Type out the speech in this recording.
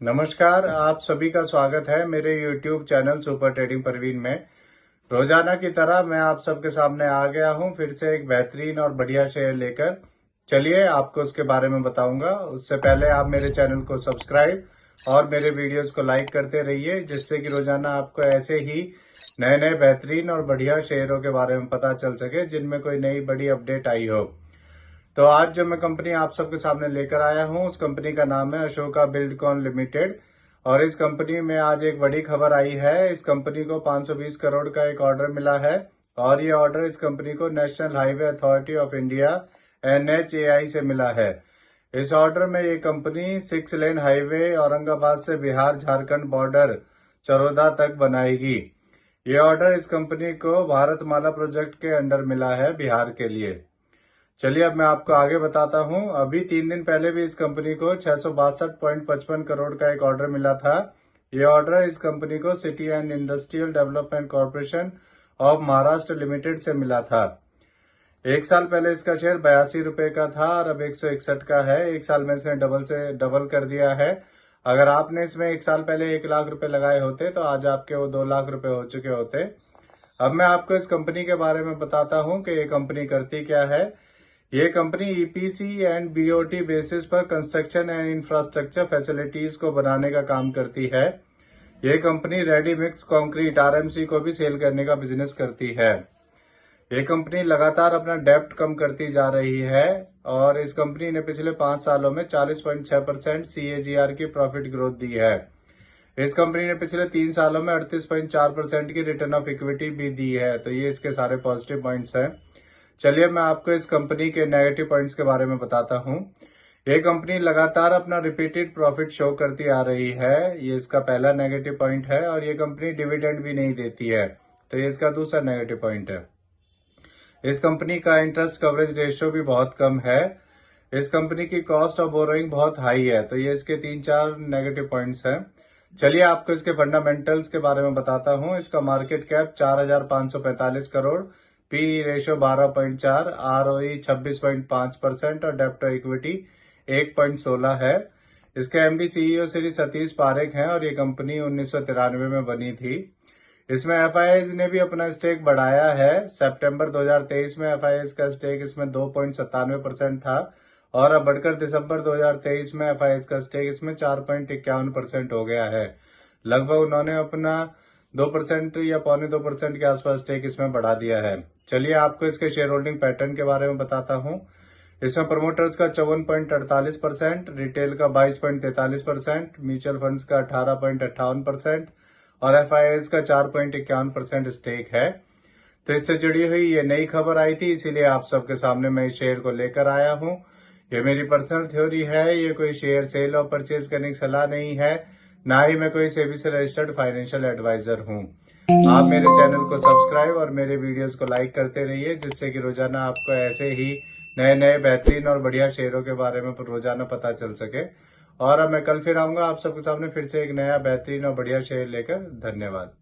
नमस्कार, आप सभी का स्वागत है मेरे YouTube channel super trading Parveen में। रोजाना की तरह मैं आप सबके सामने आ गया हूं फिर से एक बेहतरीन और बढ़िया शेयर लेकर। चलिए आपको उसके बारे में बताऊंगा। उससे पहले आप मेरे चैनल को सब्सक्राइब और मेरे वीडियोस को लाइक करते रहिए, जिससे कि रोजाना आपको ऐसे ही नए नए बेहतरीन और बढ़िया शेयरों के बारे में पता चल सके जिनमें कोई नई बड़ी अपडेट आई हो। तो आज जो मैं कंपनी आप सबके सामने लेकर आया हूं, उस कंपनी का नाम है अशोका बिल्डकॉन लिमिटेड। और इस कंपनी में आज एक बड़ी खबर आई है। इस कंपनी को 520 करोड़ का एक ऑर्डर मिला है और ये ऑर्डर इस कंपनी को national highway authority of India NHAI से मिला है। इस ऑर्डर में ये कंपनी 6 लेन हाईवे औरंगाबाद से बिहार झारखंड बॉर्डर चरोदा तक बनाएगी। ये ऑर्डर इस कंपनी को भारतमाला प्रोजेक्ट के अंडर मिला है बिहार के लिए। चलिए अब मैं आपको आगे बताता हूं। अभी 3 दिन पहले भी इस कंपनी को 662.55 करोड़ का एक ऑर्डर मिला था। ये ऑर्डर इस कंपनी को city and industrial development corporation of Maharashtra limited से मिला था। एक साल पहले इसका शेयर 82 रुपए का था और अब 161 का है। एक साल में इसने डबल कर दिया है। अगर आपने इसमें एक साल पहले 1 लाख रुपए लगाए होते तो आज आपके वो 2 लाख रुपए हो चुके होते। अब मैं आपको इस कंपनी के बारे में बताता हूं कि ये कंपनी करती क्या है। ये company EPC and BOT basis पर कंस्ट्रक्शन एंड इंफ्रास्ट्रक्चर फैसिलिटीज को बनाने का काम करती है। ये company ready mix concrete RMC को भी सेल करने का बिजनेस करती है। ये कंपनी लगातार अपना डेब्ट कम करती जा रही है और इस कंपनी ने पिछले 5 सालों में 40.6% CAGR की प्रॉफिट ग्रोथ दी है। इस कंपनी ने पिछले 3 सालों में 38.4% की रिटर्न ऑफ इक्विटी भी दी है। तो ये इसके सारे पॉजिटिव पॉइंट्स हैं। चलिए मैं आपको इस कंपनी के नेगेटिव पॉइंट्स के बारे में बताता हूं। ये कंपनी लगातार अपना रिपीटेड प्रॉफिट शो करती आ रही है। ये इसका पहला नेगेटिव पॉइंट है। और ये कंपनी डिविडेंड भी नहीं देती है, तो ये इसका दूसरा नेगेटिव पॉइंट है। इस कंपनी का इंटरेस्ट कवरेज रेशियो भी बहुत कम है। इस कंपनी की कॉस्ट ऑफ बोरोइंग बहुत हाई है। तो ये इसके 3-4 नेगेटिव पॉइंट्स हैं। चलिए आपको इसके फंडामेंटल्स के बारे में बताता हूं। इसका market cap 4,545 crore, PE ratio 12.4, ROE 26.5% और डेब्ट टू इक्विटी 1.16 है। इसके MD CEO श्री सतीश पारेख हैं और ये कंपनी 1993 में बनी थी। इसमें FIIs ने भी अपना स्टेक बढ़ाया है। सितंबर 2023 में FIIs का स्टेक इसमें 2.97% था और अब बढ़कर दिसंबर 2023 में FIIs का स्टेक इसमें 4.51% हो गया है। लगभग उन्होंने अपना 2% या 2.25% के आसपास स्टेक इसमें बढ़ा दिया है। चलिए आपको इसके शेयर होल्डिंग पैटर्न के बारे में बताता हूं। इसमें प्रमोटर्स का 54.48%, रिटेल का 22.43%, म्यूचुअल फंड्स का 18.58% और FIIs का 4.51% स्टेक है। तो इससे जुड़ी हुई ये नई खबर आई थी, इसीलिए आप सबके सामने मैं इस शेयर को लेकर आया हूं। ये मेरी पर्सनल थ्योरी है, ये कोई शेयर सेल और परचेज करने की सलाह नहीं है, ना ही मैं कोई सेबी से रजिस्टर्ड फाइनेंशियल एडवाइजर हूं। आप मेरे चैनल को सब्सक्राइब और मेरे वीडियोस को लाइक करते रहिए, जिससे कि रोजाना आपको ऐसे ही नए नए बेहतरीन और बढ़िया शेयरों के बारे में रोजाना पता चल सके। और अब मैं कल फिर आऊंगा आप सबके सामने फिर से एक नया बेहतरीन और बढ़िया शेयर लेकर। धन्यवाद।